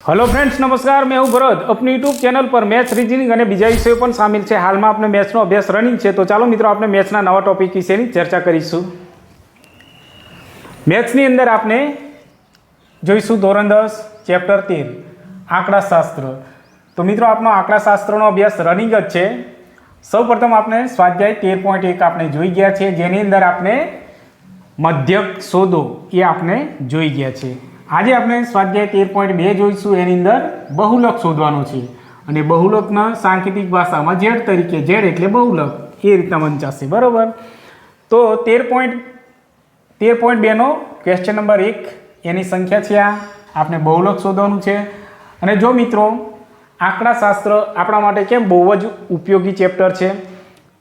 Hello friends, नमस्कार। मैं हूं भरत। अपनी यूट्यूब चैनल पर मैथ्स, रीजनिंग और बीजा विषयों पण शामिल है। हाल में आपने मैथ्सनो अभ्यास रनिंग है, तो चलो मित्रों आपने मैथ्सना नवा टॉपिक विषे चर्चा करीशुं। मैथ्सनी अंदर आपने जोईशुं धोरण 10 चैप्टर 13 आंकड़ाशास्त्र। तो मित्रों आपनो आंकड़ाशास्त्रनो अभ्यास रनिंग ज छे। सौ प्रथम आपने स्वाध्याय 13.1 आपने जोई गया छे, जेनी अंदर आपने मध्यक शोधो ये आपने जोई गया छे। आज आपने स्वाध्याय 13.2 जोईशुं। एनी अंदर बहुलक शोधवानो छे अने बहुलकना सांकेतिक भाषामां जेड तरीके, जेड एटले बहुलक ए रीतना वंचाशे, बराबर। तो 13.2 नो क्वेश्चन नंबर 1 एनी संख्या छे। आ आपने बहुलक शोधवानुं छे। अने जो मित्रों आंकड़ाशास्त्र आपणा माटे केम बहु ज उपयोगी चेप्टर छे,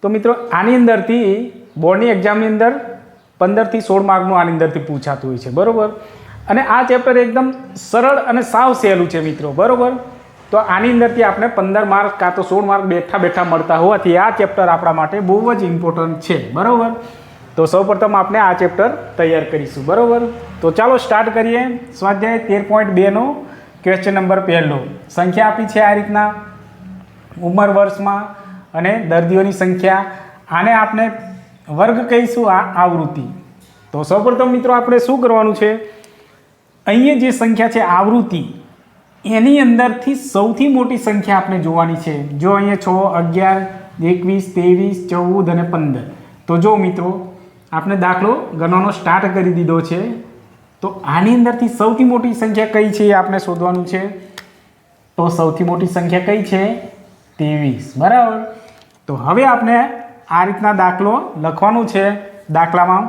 तो मित्रों आनी अंदरथी बोर्डनी एक्जामनी अंदर 15 થી 16 मार्कनुं आनी अंदरथी पूछातुं होय छे, बराबर। અને આ ચેપ્ટર એકદમ સરળ અને સાવ સહેલું છે મિત્રો, બરાબર। તો આની અંદરથી આપણે 15 માર્ક કાં તો 16 માર્ક બેઠા બેઠા મળતા હોવાથી આ ચેપ્ટર આપણા માટે બહુ જ ઇમ્પોર્ટન્ટ છે, બરાબર। તો સૌપ્રથમ આપણે આ ચેપ્ટર તૈયાર કરીશું, બરાબર। તો ચાલો સ્ટાર્ટ કરીએ। સ્વાધ્યાય 13.2 નો ક્વેશ્ચન નંબર પહેલો। સંખ્યા આપી છે આ રીતના, ઉંમર વર્ષમાં અને દર્દીઓની સંખ્યા। આને આપણે વર્ગ કહીશું, આ આવૃત્તિ। તો સૌપ્રથમ મિત્રો આપણે શું કરવાનું છે, અહીંયા જે સંખ્યા છે આવૃત્તિ, એની અંદરથી સૌથી મોટી સંખ્યા આપણે જોવાની છે। જો અહીંયા 6, 11, 21, 23, 14 અને 15। તો જો મિત્રો આપણે દાખલો ગણવાનો સ્ટાર્ટ કરી દીધો છે। તો આની અંદરથી સૌથી મોટી સંખ્યા કઈ છે એ આપણે શોધવાનું છે। તો સૌથી મોટી સંખ્યા કઈ છે? 23, બરાબર। તો હવે આપણે આ રીતના દાખલો લખવાનું છે દાખલામાં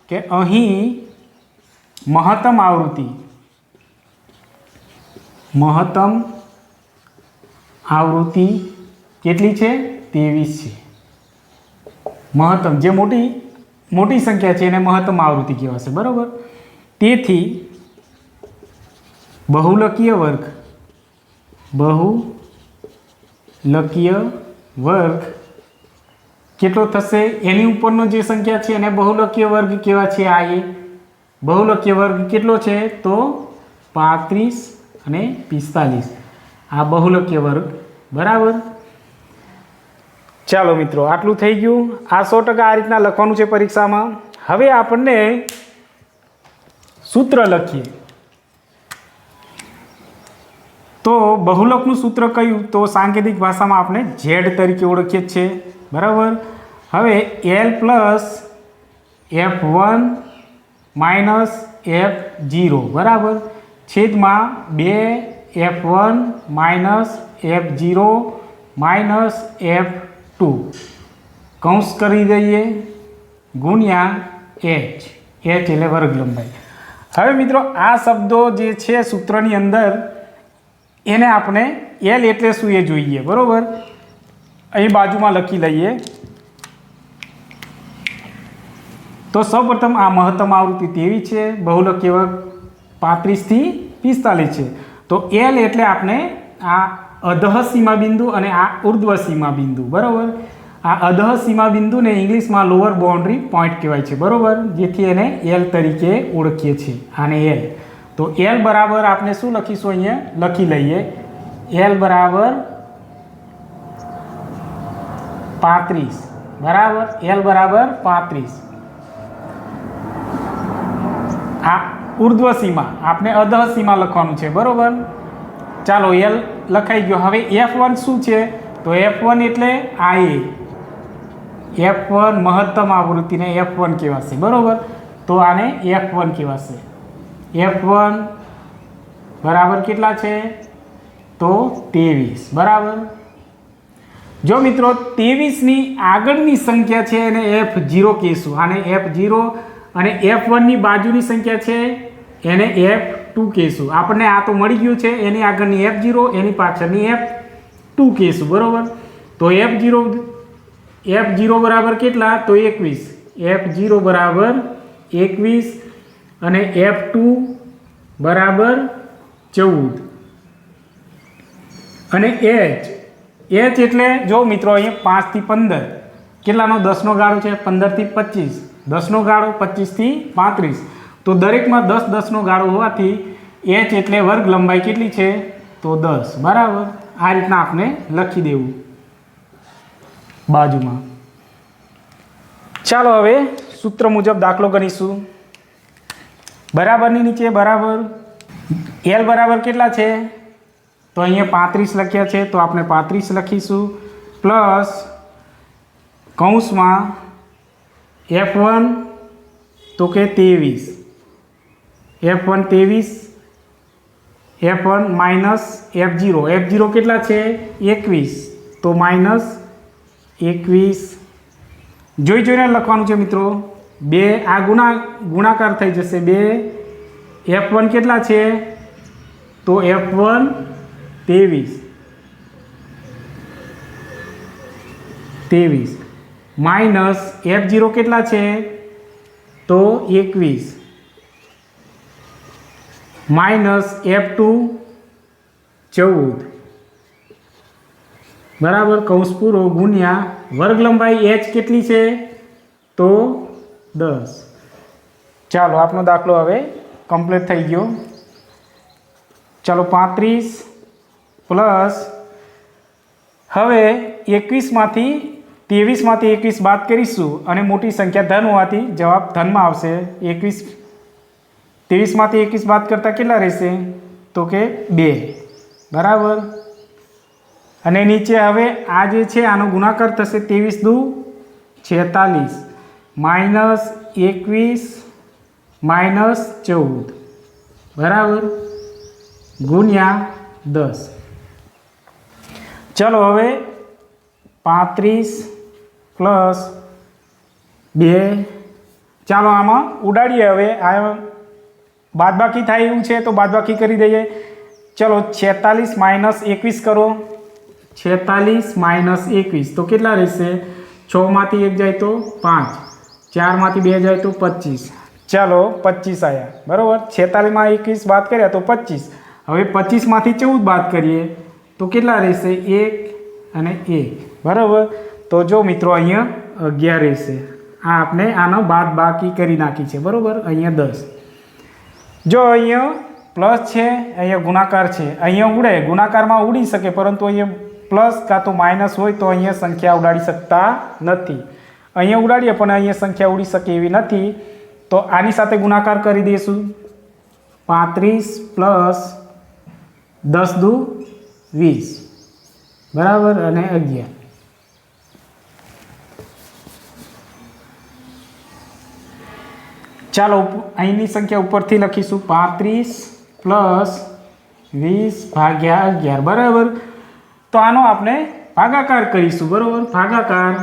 કે અહીં મહત્તમ આવૃત્તિ, મહત્તમ આવૃત્તિ કેટલી છે? 23 છે। મહત્તમ જે મોટી સંખ્યા છે એને મહત્તમ આવૃત્તિ કહેવાશે, બરાબર। તેથી બહુલકીય વર્ગ કેટલો થશે? એની ઉપરનો જે સંખ્યા છે એને બહુલકીય વર્ગ કેવા છે? આ એ બહુલકીય વર્ગ કેટલો છે? તો 35 અને 45 આ બહુલકીય વર્ગ, બરાબર। ચાલો મિત્રો આટલું થઈ ગયું। આ 100% આ રીતના લખવાનું છે પરીક્ષામાં। હવે આપણને સૂત્ર લખીએ। તો બહુલકનું સૂત્ર કયું? તો સાંકેતિક ભાષામાં આપણે ઝેડ તરીકે ઓળખીએ છીએ, બરાબર। હવે L plus F1 minus F0, બરાબર, છેદમાં 2F1 minus F0 minus F2 કૌંસ કરી દઈએ ગુણ્યા H એટલે વર્ગ લંબાઈ। હવે મિત્રો આ શબ્દો જે છે સૂત્રની અંદર એને આપણે L એટલે શું એ જોઈએ, બરાબર। અહીં બાજુમાં લખી લઈએ। તો સૌપ્રથમ આ મહત્તમ આવૃત્તિ 23 છે, બહુલકીય વર્ગ 35 થી 45 છે। તો L એટલે આપણે આ અધઃ સીમા બિંદુ અને આ ઉર્ધ્વ સીમા બિંદુ, બરાબર। આ અધઃ સીમા બિંદુને ઇંગ્લિશમાં લોઅર બાઉન્ડ્રી પોઈન્ટ કહેવાય છે, બરાબર, જેથી એને L તરીકે ઓળખીએ છીએ, આને L। તો L બરાબર આપણે શું લખીશું? અહીંયા લખી લઈએ L બરાબર 35, બરાબર। L બરાબર 35। આ ઉર્ધ્વ સીમા, આપણે અધઃ સીમા લખવાનું છે, બરાબર। ચાલો L લખાઈ ગયો। હવે F1 શું છે? તો F1 એટલે આ F1 મહત્તમ આવૃત્તિને F1 કહેવાશે, બરાબર। તો આને F1 કહેવાશે। F1 બરાબર કેટલા છે? તો 23, બરાબર। જો મિત્રો 23ની આગળની સંખ્યા છે એને F0 કહીશું, આને F0, અને F1ની બાજુની સંખ્યા છે એને F2 કહીશું। આપણને આ તો મળી ગયું છે, એની આગળની F0, એની પાછળની F2 કહીશું, બરાબર। તો F0 બરાબર કેટલા? તો 21, F0 બરાબર 21 અને F2 બરાબર 14 અને H એટલે જો મિત્રો અહીંયા 5 થી 15 કેટલાનો? 10નો ગાળો છે, 15 થી 25, 10નો ગાળો 25 થી 35। તો દરેકમાં 10 10નો ગાળો હોવાથી H એટલે વર્ગ લંબાઈ કેટલી છે? તો 10 બરાબર. આ રીતના આપણે લખી દેવું બાજુમાં. ચાલો હવે સૂત્ર મુજબ દાખલો ગણીશું. બરાબરની નીચે બરાબર એલ બરાબર કેટલા છે તો અહીંયા 35 લખ્યા છે તો આપણે 35 લખીશું પ્લસ કૌંસમાં F1 તો કે 23 F1 23 F1 માઇનસ F0 કેટલા છે 21 તો માઇનસ 21 જોઈને લખવાનું છે મિત્રો. 2 આ ગુણાકાર થઈ જશે. 2 F1 કેટલા છે તો F1 23 માઇનસ F0 કેટલા છે તો 21 માઇનસ F2 14 બરાબર કૌંસ પૂરો ગુણ્યા વર્ગ લંબાઈ h કેટલી છે તો 10. ચાલો આપણો દાખલો હવે કમ્પ્લીટ થઈ ગયો. ચાલો 35 પ્લસ હવે 21માંથી 21 બાદ કરીશું અને મોટી સંખ્યા ધન હોવાથી જવાબ ધનમાં આવશે. 23માંથી 21 બાદ કરતાં કેટલા રહેશે તો કે 2 બરાબર. અને નીચે હવે આ જે છે આનો ગુણાકાર થશે 23 દુ 46 માઇનસ 21 માઇનસ 14 બરાબર ગુણ્યા 10. ચલો હવે 35 પ્લસ 2 ચાલો આમાં ઉડાડીએ. હવે આ બાદબાકી થાય એવું છે તો બાદબાકી કરી દઈએ. ચલો 46 માઇનસ 21 કરો. 46 માઇનસ 21 તો કેટલા રહેશે 6માંથી 1 જાય તો 5 4માંથી 2 જાય તો 25. ચાલો 25 આવ્યા બરાબર. 46માં 21 બાદ કર્યા તો 25. હવે 25માંથી 14 બાદ કરીએ તો કેટલા રહેશે 1 અને 1 બરાબર. તો જો મિત્રો અહીંયા 11 રહેશે. આ આપણે આનો બાદ બાકી કરી નાખી છે બરાબર. અહીંયા 10. જો અહીંયા પ્લસ છે અહીંયા ગુણાકાર છે. અહીંયા ઉડે ગુણાકારમાં ઉડી શકે પરંતુ અહીંયા પ્લસ કાં તો માઇનસ હોય તો અહીંયા સંખ્યા ઉડાડી શકતા નથી. અહીંયા ઉડાડીએ પણ અહીંયા સંખ્યા ઉડી શકે એવી નથી. તો આની સાથે ગુણાકાર કરી દઈશું. 35 પ્લસ 10 દુ 20 બરાબર અને 11. ચાલો અહીંની સંખ્યા ઉપરથી લખીશું 35 પ્લસ 20 ભાગ્યા 11 બરાબર. તો આનો આપણે ભાગાકાર કરીશું બરાબર. ભાગાકાર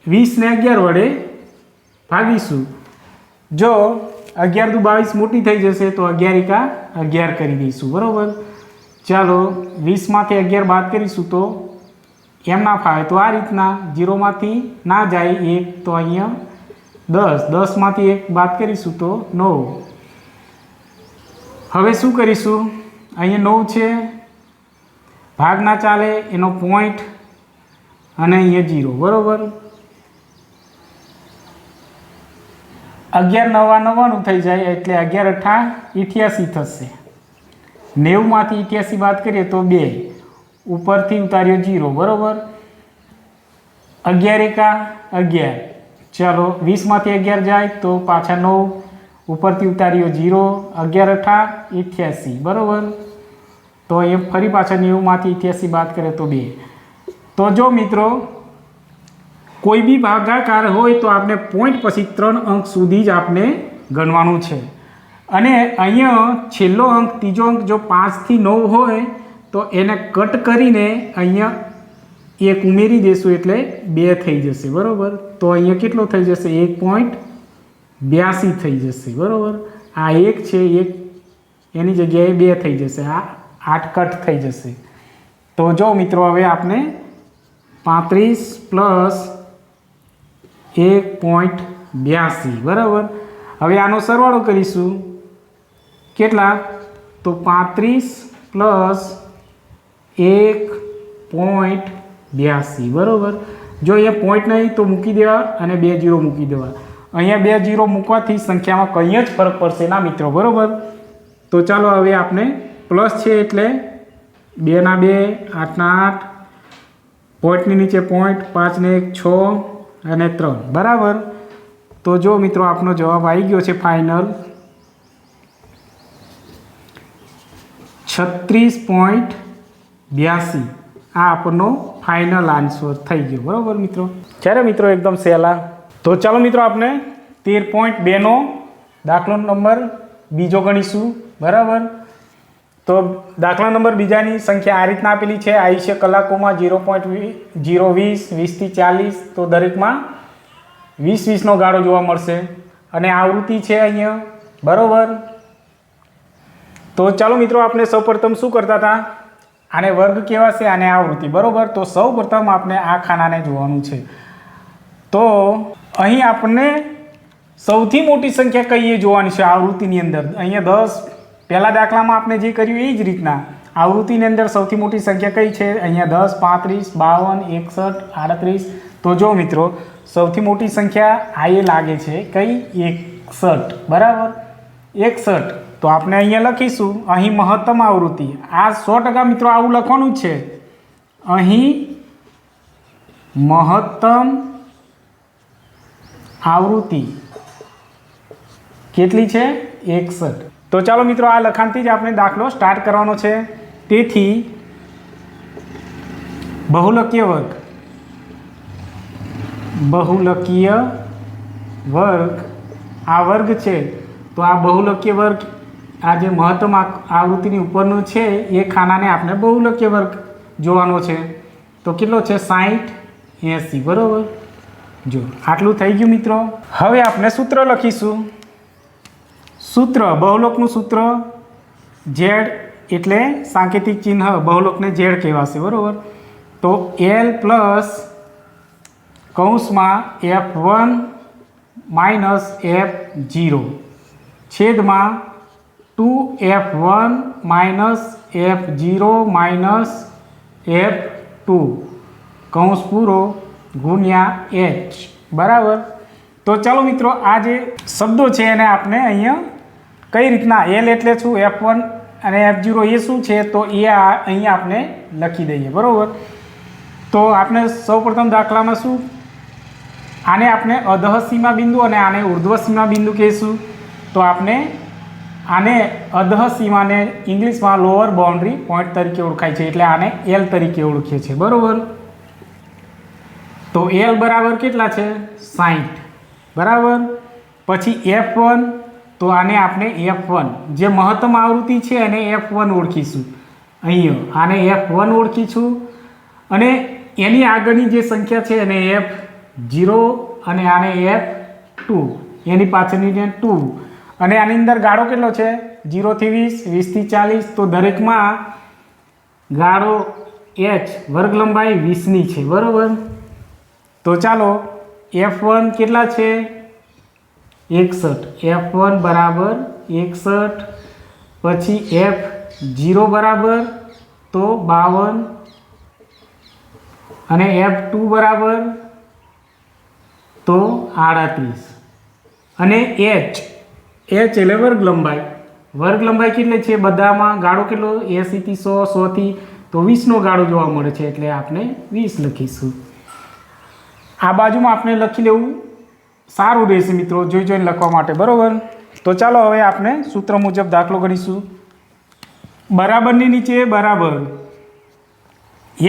20 ને 11 વડે ભાગીશું. જો 11 દુ 22 મોટી થઈ જશે તો 11 એકા 11 કરી દઈશું બરાબર. ચાલો 20માંથી 11 બાદ કરીશું તો એમ ના ફાવે તો આ રીતના 0માંથી ના જાય 1 તો અહીંયા 10માંથી 1 બાદ કરીશું તો 9. હવે શું કરીશું અહીંયા 9 છે ભાગ ના ચાલે એનો પોઈન્ટ અને અહીંયા 0 બરાબર. 11 નવા 99 થઈ જાય એટલે 11 અઠા 88 થશે. 90માંથી 88 બાદ કરીએ તો 2 ઉપરથી ઉતાર્યો 0 બરાબર. 11 એકા 11. ચાલો 20માંથી 11 જાય તો પાછા 9 ઉપરથી ઉતાર્યો 0 11 અઠા 88 બરાબર. તો એ ફરી પાછા 90માંથી 88 બાદ કરે તો 2. તો જો મિત્રો કોઈ બી ભાગાકાર હોય તો આપણે પોઈન્ટ પછી 3 અંક સુધી જ આપણે ગણવાનું છે. અને અહીંયા છેલ્લો અંક ત્રીજો અંક જો 5 થી 9 હોય તો એને કટ કરીને અહીંયા 1 ઉમેરી દેશું એટલે 2 થઈ જશે બરાબર. તો અહીંયા કેટલો થઈ જશે 1.82 થઈ જશે બરાબર. આ 1 છે 1 એની જગ્યાએ 2 થઈ જશે. આ 8 કટ થઈ જશે. તો જો મિત્રો હવે આપણે 35 પ્લસ 1.82 બરાબર. હવે આનો સરવાળો કરીશું. કેટલા તો 35 પ્લસ 1.82 બરાબર. જો અહીંયા પોઈન્ટ નહીં તો મૂકી દેવા અને 2 0 મૂકી દેવા. અહીંયા 2 0 મૂકવાથી સંખ્યામાં કંઈ જ ફરક પડશે ના મિત્રો બરાબર. તો ચાલો હવે આપણે પ્લસ છે એટલે 2 ના 2, 8 ના 8, પોઈન્ટની નીચે પોઈન્ટ, 5 ને 1 6 અને 3 બરાબર. તો જો મિત્રો આપનો જવાબ આવી ગયો છે ફાઇનલ 36.82. આ આપણનો ફાઇનલ આન્સર થઈ ગયો બરાબર મિત્રો. જ્યારે મિત્રો એકદમ સહેલા. તો ચાલો મિત્રો આપણે 13.2નો દાખલો નંબર બીજો ગણીશું બરાબર. તો દાખલા નંબર બીજાની સંખ્યા આ રીતના આપેલી છે. આયુષ્ય કલાકોમાં 0.020 20થી 40. તો દરેકમાં 20-20નો ગાળો જોવા મળશે અને આવૃત્તિ છે અહીંયા બરાબર. તો ચાલો મિત્રો આપણે સૌપ્રથમ શું કરતા હતા, આને વર્ગ કહેવાશે, આને આવૃત્તિ બરાબર. તો સૌપ્રથમ આપણે આ ખાનાને જોવાનું છે. તો અહીં આપણને સૌથી મોટી સંખ્યા કઈ એ જોવાની છે આવૃત્તિની અંદર. અહીંયા 10 પહેલા દાખલામાં આપણે જે કર્યું એ જ રીતના આવૃત્તિની અંદર સૌથી મોટી સંખ્યા કઈ છે, અહીંયા 10 35 52 61 38. તો જો મિત્રો સૌથી મોટી સંખ્યા આ એ લાગે છે કઈ 61 બરાબર 61. તો આપણે અહીંયા લખીશું અહીં મહત્તમ આવૃત્તિ. આ 100% મિત્રો આવું લખવાનું જ છે. અહીં મહત્તમ આવૃત્તિ કેટલી છે 61. તો ચાલો મિત્રો આ લખાણથી જ આપણે દાખલો સ્ટાર્ટ કરવાનો છે. તેથી બહુલકીય વર્ગ આ વર્ગ છે. તો આ બહુલકીય વર્ગ આ જે મહત્તમ આવૃત્તિની ઉપરનો છે એ ખાનાને આપણે બહુલકીય વર્ગ જોવાનો છે. તો કેટલો છે 60 80 બરાબર. જો આટલું થઈ ગયું મિત્રો. હવે આપણે સૂત્ર લખીશું. સૂત્ર બહુલકનું સૂત્ર z એટલે સાંકેતિક ચિહ્ન બહુલકને z કહેવાશે બરાબર. તો l પ્લસ કૌંસમાં f1 માઇનસ f0 છેદમાં 2f1 minus f0 minus f2 કૌંસ પૂરો ગુણ્યા h બરાબર. તો ચાલો મિત્રો આ જે શબ્દો છે એને આપણે અહીંયા કઈ રીતના l એટલે શું, f1 અને f0 એ શું છે, તો એ અહીંયા આપણે લખી દઈએ બરાબર. તો આપણે સૌપ્રથમ દાખલામાં શું, આને આપણે અધઃ સીમા બિંદુ અને આને ઉર્ધ્વ સીમા બિંદુ કહીશું. તો આપણે આને અધઃ સીમાને ઇંગ્લિશમાં લોઅર બાઉન્ડ્રી પોઈન્ટ તરીકે ઓળખાય છે, એટલે આને L તરીકે ઓળખીએ છીએ બરાબર. તો L બરાબર કેટલા છે 60 બરાબર. પછી F1, તો આને આપણે F1 જે મહત્તમ આવૃત્તિ છે એને F1 ઓળખીશું. અહીંયા આને F1 ઓળખીશું અને એની આગળની જે સંખ્યા છે એને F0 અને આને F2 એની પાછળની 2 અને આની અંદર ગાળો કેટલો છે 0 થી 20 20 થી 40. તો દરેકમાં ગાળો h વર્ગ લંબાઈ 20ની છે બરાબર. તો ચાલો F1 કેટલા છે 61. F1 બરાબર 61. પછી F0 બરાબર તો 52 અને F2 બરાબર તો 38 અને h એટલે વર્ગ લંબાઈ કેટલી છે બધામાં ગાળો કેટલો 80 થી 100 100 થી તો 20નો ગાળો જોવા મળે છે, એટલે આપણે 20 લખીશું. આ બાજુમાં આપણે લખી લેવું સારું રહેશે મિત્રો જોઈને લખવા માટે બરાબર. તો ચાલો હવે આપણે સૂત્ર મુજબ દાખલો ગણીશું. બરાબરની નીચે બરાબર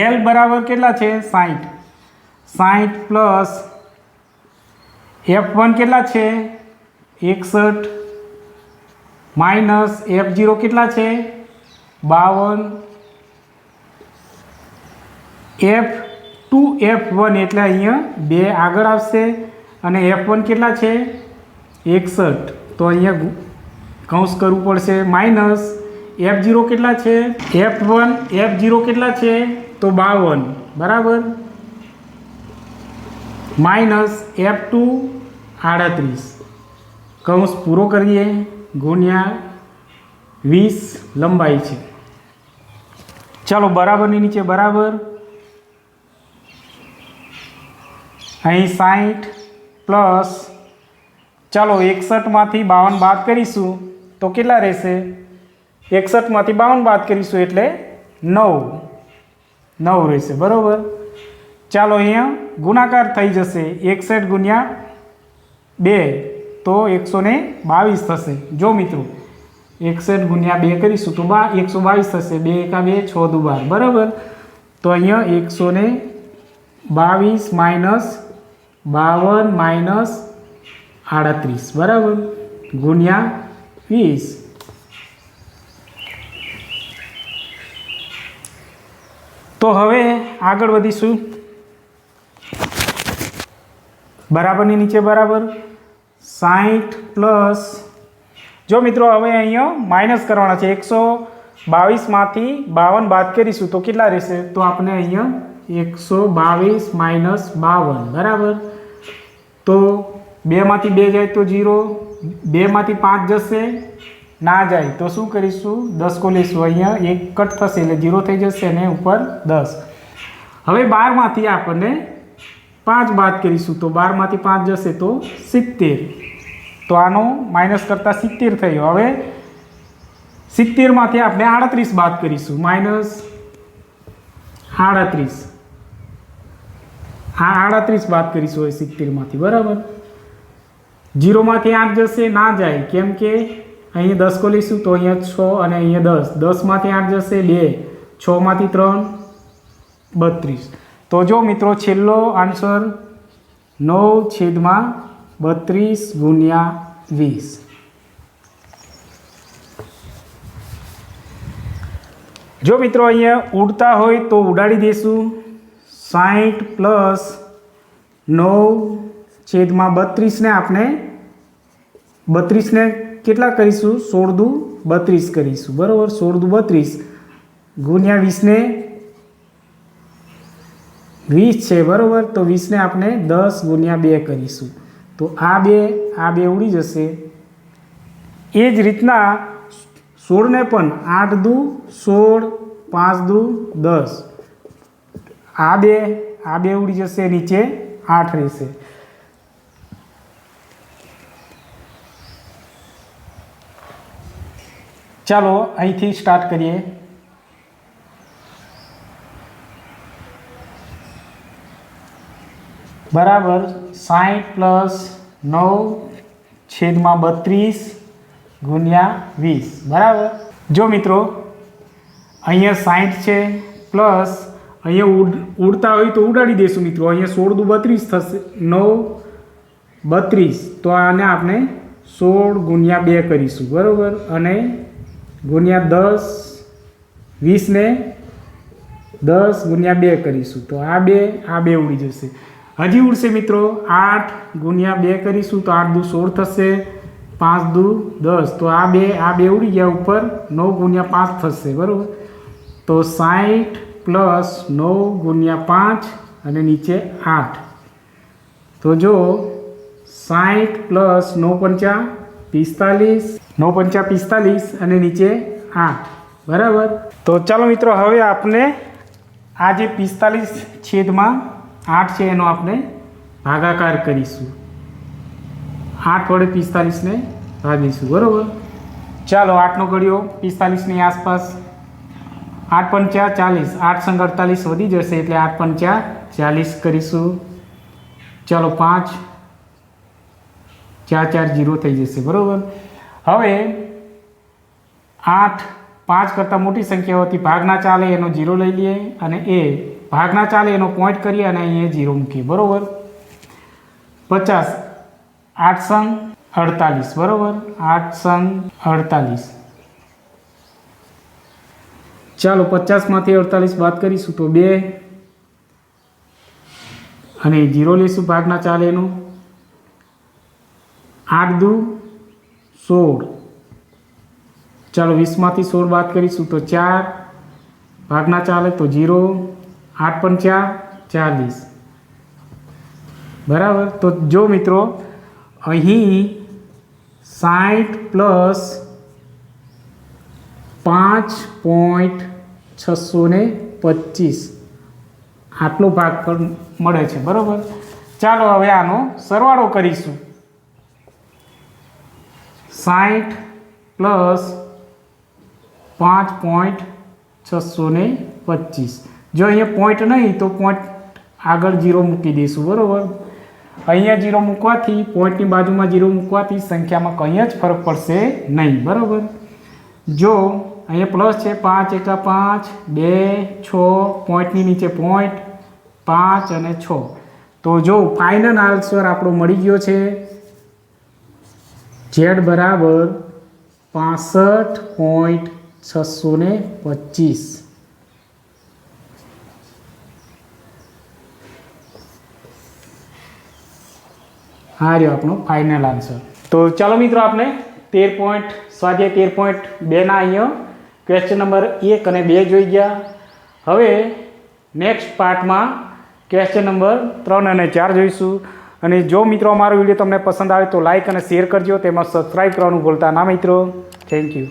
L બરાબર કેટલા છે 60 પ્લસ F1 કેટલા છે 61 માઇનસ F0 કેટલા છે 52 F2 F1 એટલે અહીંયા 2 આગળ આવશે અને F1 કેટલા છે 61. તો અહીંયા કૌંસ કરવું પડશે માઇનસ F0 કેટલા છે F0 કેટલા છે તો 52 બરાબર માઇનસ F2 38 કૌંસ પૂરો કરીએ ગુણ્યા 20 લંબાઈ છે. ચાલો બરાબરની નીચે બરાબર અહીં 60 પ્લસ ચાલો 61માંથી 52 બાદ કરીશું તો કેટલા રહેશે 61માંથી 52 બાદ કરીશું એટલે 9 રહેશે બરાબર. ચાલો અહીંયા ગુણાકાર થઈ જશે 61 ગુણ્યા 2 તો 122 થશે. જો મિત્રો 61 ગુણ્યા 2 કરીશું તો 122 થશે. 2 એકા 2 6 દુ 12 બરાબર. તો અહીંયા 122 માઇનસ 52 માઇનસ 38 બરાબર ગુણ્યા 20. તો હવે આગળ વધીશું. બરાબરની નીચે બરાબર 60 પ્લસ, જો મિત્રો હવે અહીંયા માઇનસ કરવાના છે. 122માંથી 52 બાદ કરીશું તો કેટલા રહેશે? તો આપણે અહીંયા 122 માઇનસ 52 બરાબર. તો 2માંથી 2 જાય તો 0, 2માંથી 5 જશે ના જાય તો શું કરીશું? 10 કો લઈશું. અહીંયા 1 કટ થશે એટલે 0 થઈ જશે અને ઉપર 10. હવે 12માંથી આપણને 5 બાદ કરીશું તો 12માંથી 5 જશે તો 70. તો આનો માઇનસ કરતાં 70 થયો. હવે 70માંથી આપણે 38 બાદ કરીશું. માઇનસ 38, હા 38 બાદ કરીશું હવે 70માંથી બરાબર. 0માંથી 8 જશે ના જાય કેમ કે અહીંયા 10 કો લઈશું તો અહીંયા 6 અને અહીંયા 10. 10માંથી 8 જશે 2, 6માંથી 3 32. તો જો મિત્રો છેલ્લો આન્સર 9/32 ગુણ્યા 20. જો મિત્રો અહીંયા ઉડતા હોય તો ઉડાડી દઈશું. 60 પ્લસ 9/32 ને આપણે 32 ને કેટલા કરીશું? 16 દુ 32 કરીશું બરાબર. 16 દુ 32 ગુણ્યા 20 ને 20 છે બરાબર. તો 20 ને આપણે 10 ગુણ્યા 2 કરીશું તો આ બે ઉડી જશે. એ જ રીતના 16 ને પણ 8 દુ 16, 5 દુ 10, આ બે ઉડી જશે. નીચે 8 રહેશે. ચાલો અહીંથી સ્ટાર્ટ કરીએ. બરાબર 60 પ્લસ 9/32 ગુણ્યા 20 બરાબર. જો મિત્રો અહીંયા 60 છે પ્લસ અહીંયા ઉડતા હોય તો ઉડાડી દઈશું મિત્રો. અહીંયા 16 દુ 32 થશે, 9/32. તો આને આપણે 16 ગુણ્યા 2 કરીશું બરાબર. અને ગુણ્યા 10, 20 ને 10 ગુણ્યા 2 કરીશું તો આ બે ઉડી જશે. હજી ઉડશે મિત્રો 8 ગુણ્યા 2 કરીશું તો 8 દુ 16 થશે, 5 દુ 10. તો આ બે ઉડી ગયા. ઉપર 9 ગુણ્યા 5 થશે બરાબર. તો 60 પ્લસ 9 ગુણ્યા 5 અને નીચે 8. તો જો 60 પ્લસ 9 × 5 = 45, 9 × 45 અને નીચે 8 બરાબર. તો ચાલો મિત્રો હવે આપણે આ જે 45/8 છે એનો આપણે ભાગાકાર કરીશું. 8 વડે 45 ને ભાગીશું બરાબર. ચાલો 8નો ઘડિયો 45ની આસપાસ. 8 × 5 = 40, 8 × 48 વધી જશે એટલે 8 × 5 = 40 કરીશું. ચાલો 5, 4 4 0 થઈ જશે બરાબર. હવે 8 5 કરતાં મોટી સંખ્યા હોતી ભાગ ના ચાલે એનો 0 લઈ લઈએ અને એ ભાગ ના ચાલે એનો પોઈન્ટ કરીએ અને અહીંયા 0 મૂકીએ બરાબર. 50 8 × 48 બરાબર. 8 × 48. ચાલો 50માંથી 48 બાદ કરીશું તો 2 અને 0 લઈશું ભાગ ના ચાલે એનો. 8 દુ 16. ચાલો 20માંથી 16 બાદ કરીશું તો 4, ભાગ ના ચાલે તો 0. 8 × 5 = 40 બરાબર. તો જો મિત્રો અહીં 60 પ્લસ 5.625 આટલો ભાગ પણ મળે છે બરાબર. ચાલો હવે આનો સરવાળો કરીશું. 60 પ્લસ 5.625 625. જો અહીંયા પોઈન્ટ નહીં તો પોઈન્ટ આગળ 0 મૂકી દઈશું, બરાબર. અહીંયા 0 મૂકવાથી, પોઈન્ટની બાજુમાં 0 મૂકવાથી સંખ્યામાં કંઈ જ ફરક પડશે નહીં, બરાબર. જો અહીંયા પ્લસ છે, 5 એકા 5, 2, 6, પોઈન્ટની નીચે પોઈન્ટ 5 અને 6. તો જો ફાઇનલ આન્સર આપણો મળી ગયો છે Z બરાબર 65.625. આ રહ્યો આપણો ફાઇનલ આન્સર. તો ચાલો મિત્રો, આપણે 13 સ્વાધ્યાય 13.2 ના અહીંયા ક્વેશ્ચન નંબર 1 અને 2 જોઈ ગયા. હવે નેક્સ્ટ પાર્ટમાં ક્વેશ્ચન નંબર 3 અને 4 જોઈશું. અને જો મિત્રો અમારો વિડીયો તમને પસંદ આવે તો લાઇક અને શેર કરજો, તેમજ સબસ્ક્રાઈબ કરવાનું ભૂલતા ના મિત્રો. Thank you.